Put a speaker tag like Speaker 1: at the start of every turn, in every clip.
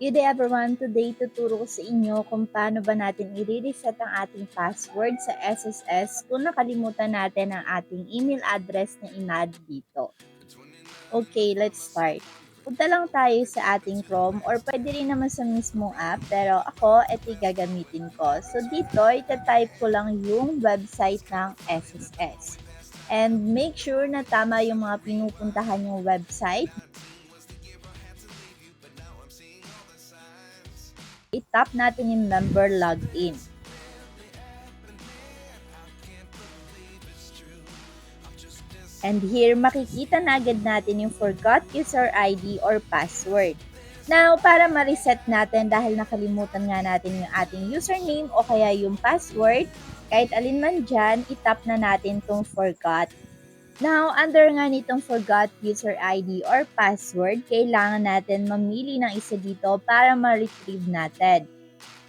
Speaker 1: Good day everyone! Today tuturo ko sa inyo kung paano ba natin i-reset ang ating password sa SSS kung nakalimutan natin ang ating email address na in-add dito. Okay, let's start. Punta lang tayo sa ating Chrome or pwede rin naman sa mismong app pero ako, ito gagamitin ko. So dito, itatype ko lang yung website ng SSS. And make sure na tama yung mga pinupuntahan yung website. I-tap natin yung member login. And here, makikita na agad natin yung forgot user ID or password. Now, para ma-reset natin dahil nakalimutan nga natin yung ating username o kaya yung password, kahit alin man dyan, itap na natin tong forgot. Now, under nga nitong forgot user ID or password, kailangan natin mamili ng isa dito para ma-retrieve natin.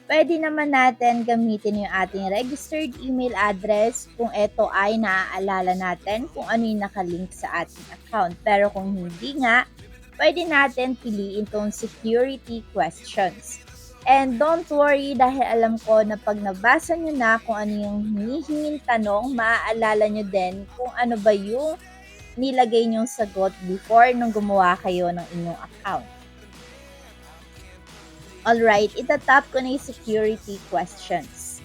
Speaker 1: Pwede naman natin gamitin yung ating registered email address kung ito ay naaalala natin kung ano yung nakalink sa ating account. Pero kung hindi nga, pwede natin piliin itong security questions. And don't worry dahil alam ko na pag nabasa nyo na kung ano yung hinihinging tanong, maaalala nyo din kung ano ba yung nilagay nyong sagot before nung gumawa kayo ng inyong account. Alright, itatap ko na yung security questions.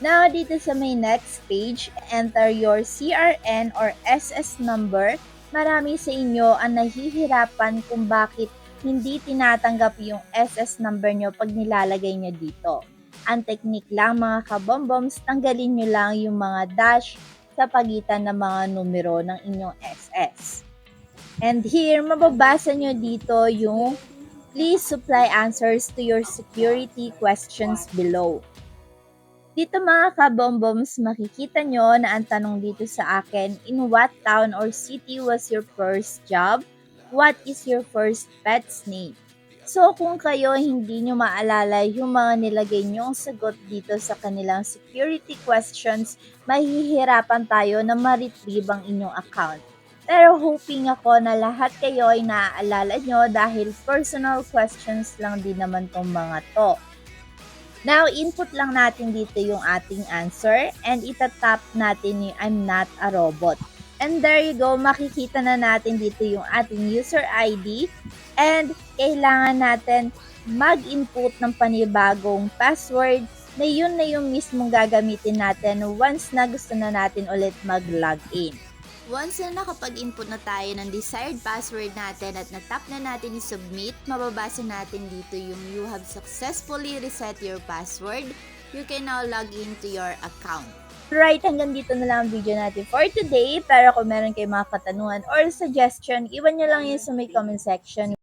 Speaker 1: Now, dito sa may next page, enter your CRN or SS number. Marami sa inyo ang nahihirapan kung bakit hindi tinatanggap yung SS number nyo pag nilalagay nyo dito. Ang technique lang mga kabomboms, tanggalin nyo lang yung mga dash sa pagitan ng mga numero ng inyong SS. And here, mababasa nyo dito yung please supply answers to your security questions below. Dito mga kabomboms, makikita nyo na ang tanong dito sa akin, in what town or city was your first job? What is your first pet's name? So kung kayo hindi nyo maalala yung mga nilagay nyong sagot dito sa kanilang security questions, mahihirapan tayo na ma-retrieve ang inyong account. Pero hoping ako na lahat kayo ay naaalala nyo dahil personal questions lang din naman tong mga to. Now, input lang natin dito yung ating answer and itatap natin yung I'm not a robot. And there you go, makikita na natin dito yung ating user ID and kailangan natin mag-input ng panibagong password na yung mismong gagamitin natin once na gusto na natin ulit mag-login. Once na nakapag-input na tayo ng desired password natin at natap na natin i-submit, mababasa natin dito yung you have successfully reset your password. You can now log into your account. Right, hanggang dito na lang ang video natin for today. Pero kung meron kayong mga katanungan or suggestion, iwan nyo lang yun sa may comment section.